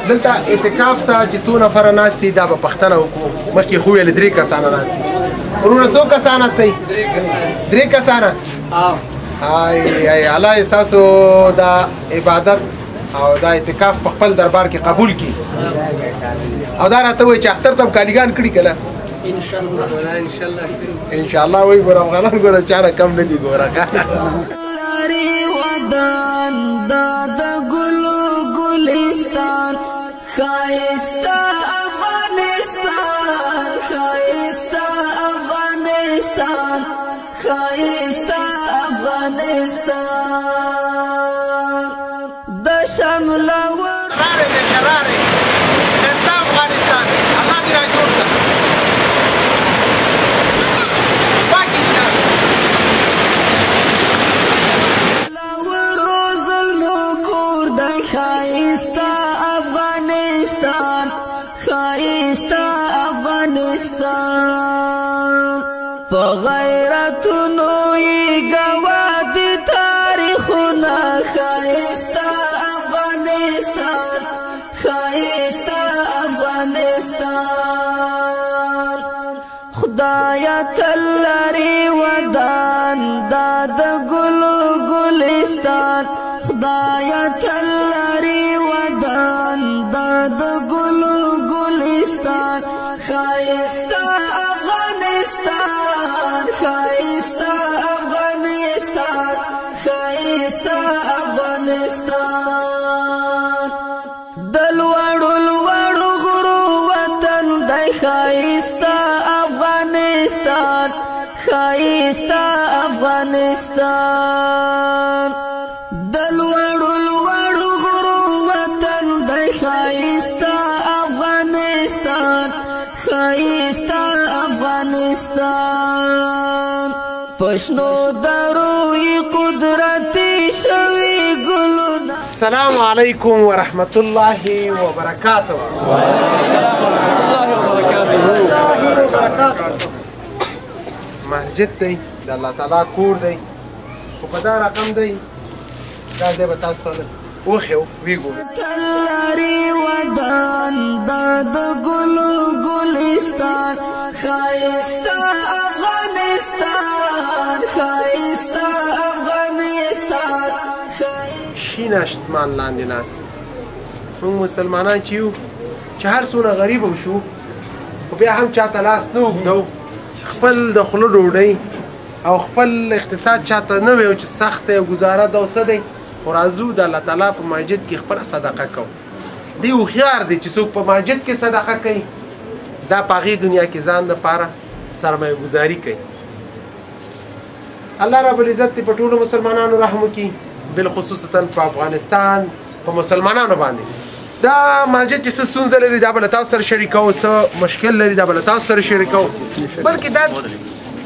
دلته اعتکاف ته چې څو نفره ناست دي دا به پوښتنه وکړو. مخکې خو ویل 3 کسانه ناست دي. وروڼه څو کسان ناستئ؟ 3 کسانه. الله ستاسو دا عبادت او دا اعتکاف په خپل دربار کې قبول کړي. او دا راته وایي چې اختر ته هم کالیګان کړي که نه؟ انشاءالله وایي ګوره افغانان ګوره چا نه کم نه دي ګوره ګلستان ښایسته افغانستان ښایسته افغانستان ښایسته افغانستان د شمله قراره دې قراره ښایسته افغانستان الله دې را جوړ کړه پاکې دي ښایسته افغانستان ښایسته افغانستان په غیرتونو یې ګواه دي تاریخونه ښایسته افغانستان ښایسته افغانستان خدایه تل لرې ودان دا د ګلو ګلستان خدایه تل لرې ودان دا د ګلو ګلستان ښایسته افغانستان ښایسته افغانستان ښایسته افغانستان د لوړو لوړو غرو وطن دی ښایسته افغانستان ښایسته افغانستان د لوړو لوړو غرو وطن دی ښایسته افغانستان ښایسته افغانستان پښنو دروي قدرتي شوي ګلونه. السلام علیکم ورحمت الله وبرکاته. مسجد دی د الله تعالی کور دی خو په دا رقم دی دا ځای به تاسو ته وښیو ویې ګورو. تل لرې ودان دا د ګلو ګلستان ښایسته افغانستان ښایسته افغانستان شین اسمان لاندې ناست موږ مسلمانان چې یو چې هر څومره غریب هم شو خو بیا هم چاته لاس نه اوږدو خپل د خوله ډوډۍ او خپل اقتصاد چاته نه وي چې سخت دی ګزاره ده او څه دی خو راځو د الله تعالی په مسجد کې خپله صدقه کوو. دی هوښیار دی چې څوک په مسجد کې صدقه کوي دا په هغې دنیا کې ځان دپاره سرمایه ګزاري کوي. الله رب العزت دې په ټولو مسلمانانو رحم وکړي بالخصوصا په افغانستان په مسلمانانو باندې. دا مسجد چې څه ستونزه لري دا به له تاسو سره شریکوو څه مشکل لري دا به له تاسو سره شریکوو بلکې دا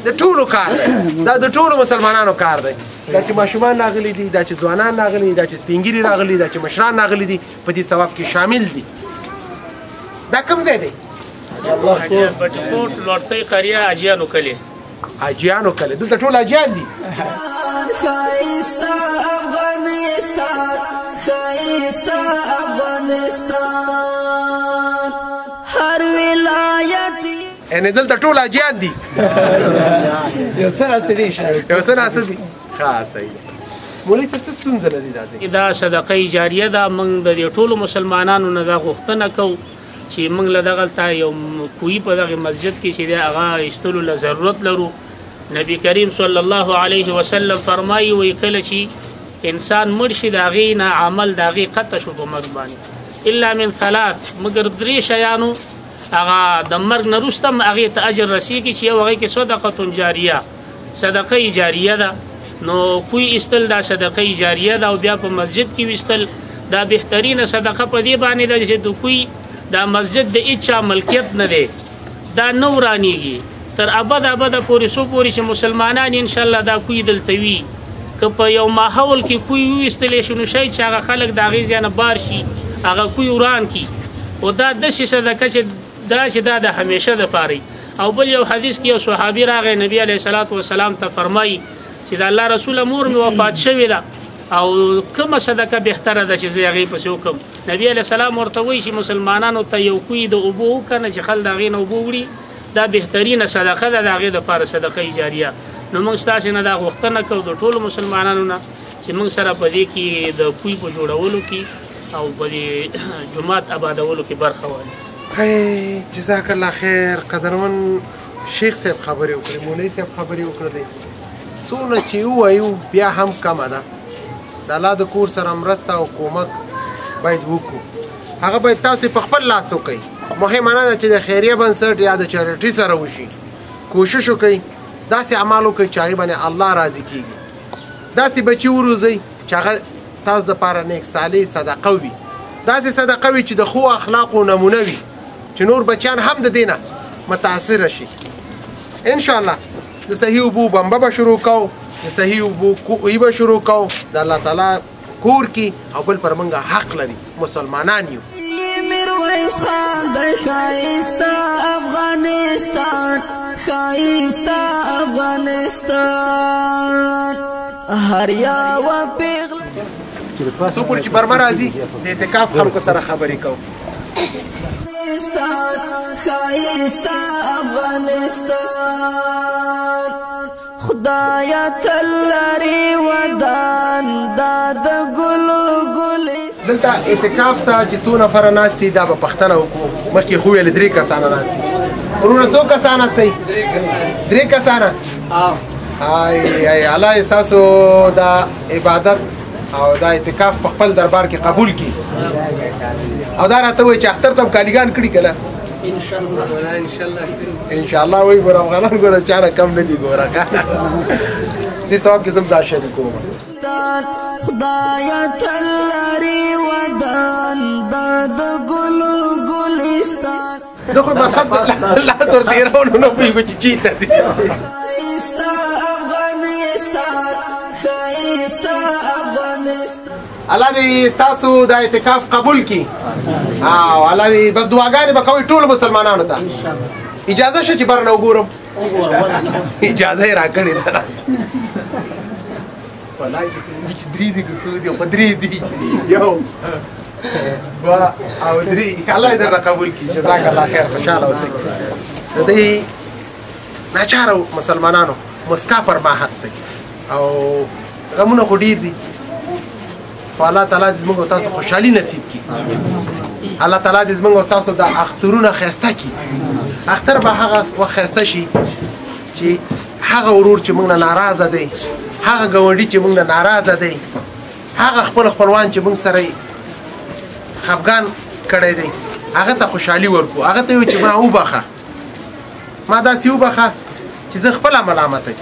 د ټولو کار دی دا د ټولو مسلمانانو کار دی. دا چې ماشومان راغلي دي دا چې ځوانان راغلي دي دا چې سپین ږیري راغلي دي دا چې مشران راغلي دي په دې ثواب کې شامل دي. دا کوم ځای دی؟ بټکوټ لوړتۍ قریه حاجیانو کلي. حاجیانو کلي دلته ټول حاجیان دي. ښایسته افغانستان ښایسته افغانستان هر ولایت یعنې دلته ټول حاجیان دي. یو څه ناڅه دي یو څه ناڅه دي ښه صحیح ده. مولوي صاحب څه ستونزه لري دا ځای؟ دا صدقه جاریه ده. موږ د دې ټولو مسلمانانو نه دا غوښتنه کوو چې موږ له دغلته یو کوی په دغه مسجد کې چې دی هغه ایستلو له ضرورت لرو. نبی کریم صلی الله علیه وسلم فرمایي وایي کله چې انسان مړ شي د هغې نه عمل د هغې قطع شو په مرګ باندې الا من 3 مګر 3 شیانو هغه د مرګ نه وروسته هم هغې ته اجر رسېږي چې یو هغې کې صدقه جاریه صدقه جاریه ده. نو کوی ایستل دا صدقه جاریه ده او بیا په مسجد کې ویستل دا بهترینه صدقه په دې باندې ده چې د کوی دا مسجد د هیچا ملکیت نه دی دا نه ورانیږي تر ابد پورې څو پورې چې مسلمانان انشاءالله دا کوی دلته وي که په یو ماحول کې کوی ویستلی شي نو شاید چې هغه خلک د هغې ځای نه بار شي هغه کوی وران کړي او دا داسې صدقه چې دا د همیشه دپاره. او بل یو حدیث کې یو صحابي راغی نبی علیه الصلاة والسلام ته فرمایي چې د الله رسوله مور مې وفات شوې ده او کومه صدقه بهتره ده چې زه هغې پسې وکړم. نبي علیه السلام ورته وایي چې مسلمانانو ته یو کوی د اوبو وکنه چې خلک د هغې نه اوبه وړي، دا بهترینه صدقه ده د هغې دپاره صدقه جاریه. نو موږ ستاسې نه دا غوښتنه کوو د ټولو مسلمانانو نه چې موږ سره په دې کې د کوی په جوړولو کې او په دې جومات آبادولو کې برخه واخلي. جزاک الله خیر. قدرمن شیخ صاحب خبرې وکړې، مولوي صاحب خبرې وکړلې، څونه چې ووایو بیا هم کمه ده. د الله د کور سره مرسته او کومک باید وکړو، هغه باید تاسې په خپل لاس وکړئ. مهمه نه ده چې د خیریه بنسټ یا د چریټي سره وشي. کوشش وکړئ داسې اعمال وکړئ چې هغې باندې الله راضي کېږي. داسې بچي وروزئ چې هغه تاسو دپاره نیک صالح صدقه وي، داسې صدقه وي چې د ښو اخلاقو نمونه وي، چې نور بچیان هم د دې نه متاثره شي. انشاءالله د صحیح اوبو بمبه به شروع کوو، د صحیح اوبو کوهی به شروع کوو. د الله تعالی کور کې او بل پر موږ حق لري، مسلمانان یو. میرویس خان د ښایسته افغانستان، ښایسته افغانستان، هر یوه پیغله څو پورې چې برمه راځي د اعتکاف خلکو سره خبرې کوو. ښایسته افغانستان، خدایا تل لري ودان دا د ګلو ګلستان. دلته اعتکاف ته چې څو نفره ناست دي دا به پوښتنه وکړو. مخکې خو ویل 3 کسانه ناست دي. وروره څو کسان ناستئ؟ 3 کسانه. ای الله یې ستاسو دا عبادت او دا اعتکاف په خپل دربار کې قبول کړي. او دا راته وایي چې اختر ته هم کالیګان کړي که نه؟ انشاءالله وایي ګوره افغانان ګوره چا نه کم نه دي ګوره. دې ثواب کې زه هم ځان شریکوم. خدایا تل لري ودان دا د ګلو ګلستان. زه خو مسخت الله تر تېرولو نه پوهېږو چې چېرته دي. ښایسته افغانستان، ښایسته افغانستان. الله دې ستاسو دا اعتکاف قبول کړي. او الله دې بس دعاګانې به کوئ ټولو مسلمانانو ته. اجازه شته چې بر نه وګورم؟ اجازه یې راکړې ده. والله چې 3 دي که څو دي خو 3 دي. 1 2 او 3. الله دې درته قبول کړي. جزاک الله خیر. خوشحاله اوسئ. د دې ناچاره مسلمانانو مسکا پر ما حق دی او غمونه خو ډېر دي. خو الله تعالی دې زموږ او تاسو خوشحالي نصیب کړي. الله تعالی دې زموږ او تاسو د اخترونه ښایسته کړي. اختر به هغه وخت ښایسته شي چې هغه ورور چې موږ نه ناراضه دی، هغه ګاونډي چې موږ نه ناراضه دی، هغه خپل خپلوان چې موږ سره خفګان کړی دی، هغه ته خوشحالي ورکړو. هغه ته وایو چې ما وبخه، ما داسې وبخه چې زه خپله ملامته یم.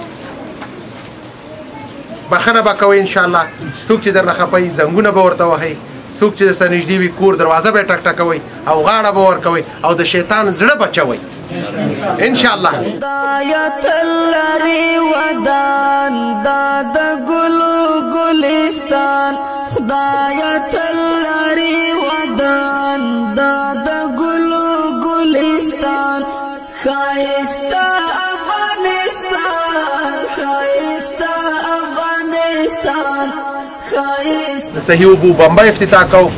بخښنه به کوئ انشاءالله. څوک چې درنه خفه وي زنګونه به ورته وهئ، څوک چې درسره نږدې وي کور دروازه به یې ټکټکوئ او غاړه به ورکوئ او د شیطان زړه بچوئ انشاءالله. خدایا تل لري ودان دا د ګلو ګلستان، خدایا تل لري ودان دا د ګلو ګلستان، ښایسته افغانستان، ښایسته افغانستان، ښایسته. صحیح اوبو بمبه افتتاح کوو.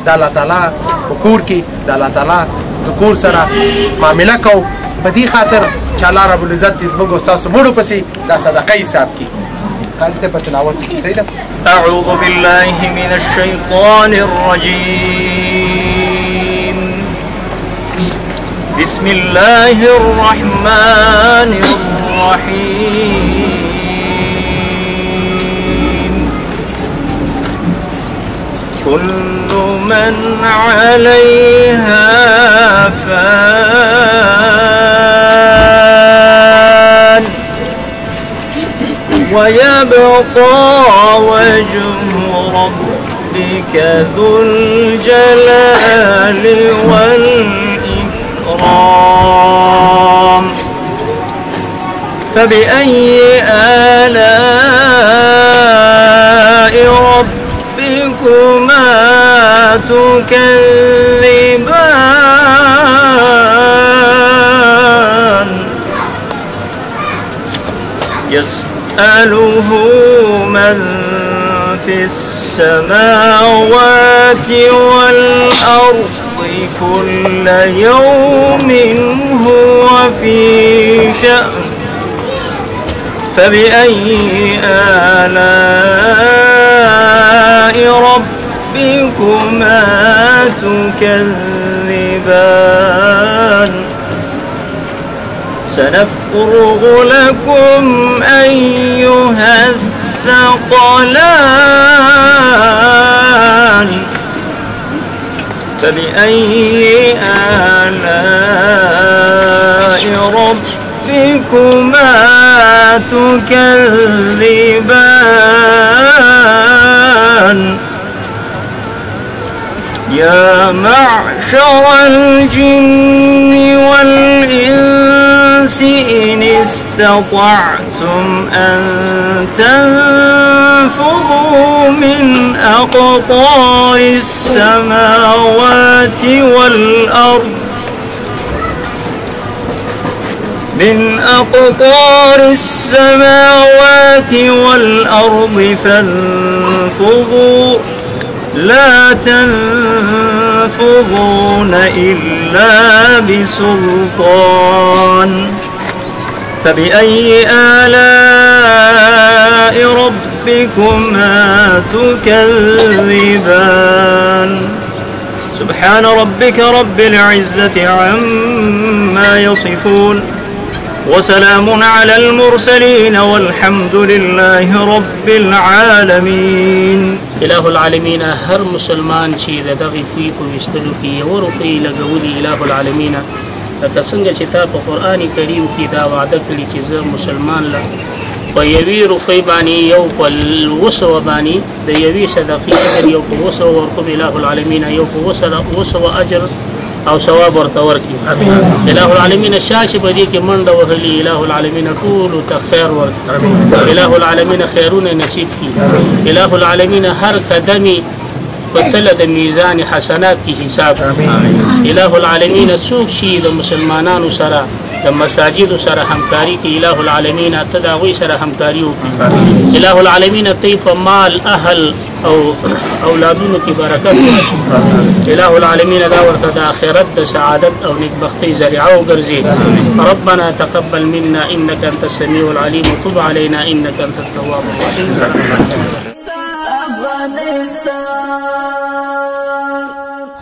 د الله تعالی په کور کې د الله تعالی د کور سره معامله کوو په دې خاطر چې الله رب العزت دې زموږ او ستاسو مړو پسې دا صدقه حساب کړي. قاضي صاحب په تلاوت کې صحیح ده. أعوذ بالله من الشيطان الرجيم. بسم الله الرحمن الرحيم. كل من عليها فان ويبقى وجه ربك ذو الجلال والإكرام. فبأي آلاء ربكما تكذبان. يسأله من في السماوات والأرض كل يوم هو في شأن فبأي آلاء ربكما تكذبان سنفرغ لكم أيها الثقلان فبأي آلاء ربكما تكذبان يا معشر الجن والإنس إن استطعتم أن تنفذوا من أقطار السماوات والأرض فانفذوا لا تنفذون إلا بسلطان فبأي آلاء ربكما تكذبان سبحان ربك رب العزة عما يصفون وسلام على المرسلين والحمد لله رب العالمين. إله العالمین هر مسلمان چې د دغه کوي په وستلو کې یو روپۍ لګولي اله العالمین لکه څنګه چې تا په قرآن کریم کې دا وعده کړي چې زه مسلمان له په یوې روپۍ باندې یو په 200 باندې د یوې صدقې اجر یو په 200 ورکوم اله العالمین یو په 200 اجر او ثواب ورته ورکړي. اله العالمین شاشه په دې کې منډه وهلي اله العالمین ټول ته خیر ورکړي. اله العالمین خیرونه نصیب کړي. اله العالمین هر قدمي په تله د میزان حسنات کې حساب کړي. اله العالمین څوک شي د مسلمانانو سره د مساجد سره همکاري کې اله العالمین ته د هغوی سره همکاري وکړي. اله العالمین ته په مال اهل او اولادونو کې برکت ورکړي. اله العالمین دا ورته د آخرت د سعادت او نیکبختۍ ذریعه وګرځي. ربنا تقبل منا انك انت السميع العليم وتب علينا انك انت التواب الرحيم.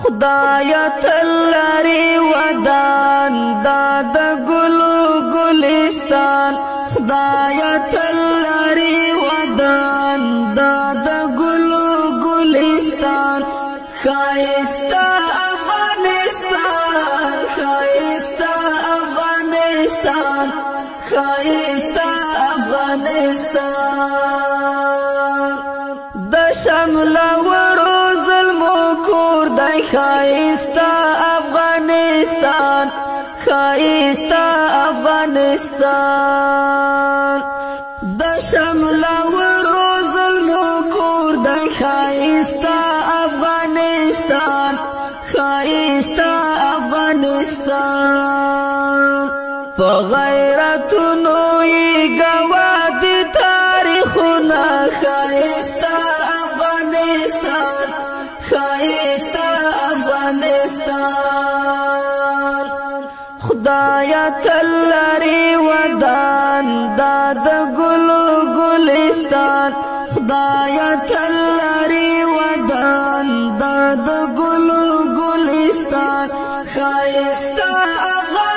خدایا تلری ودان داد گلو گلستان خدایا تلری ودان داد گلو گلستان خایستا افغانستان خایستا افغانستان خایستا افغانستان د شمل ورو ظلمو کور دای خایستا افغانستان خایستا افغانستان د شمل ورو ظلمو کور دای خایستا افغانستان خایستا افغانستان په غیرتونو یې ګواه دي تاریخونه خایستا افغانستان خایستا افغانستان خدایا تلری ودان داد گلو گلستان خدایا تلری ودان داد گلو گلستان خایستا افغانستان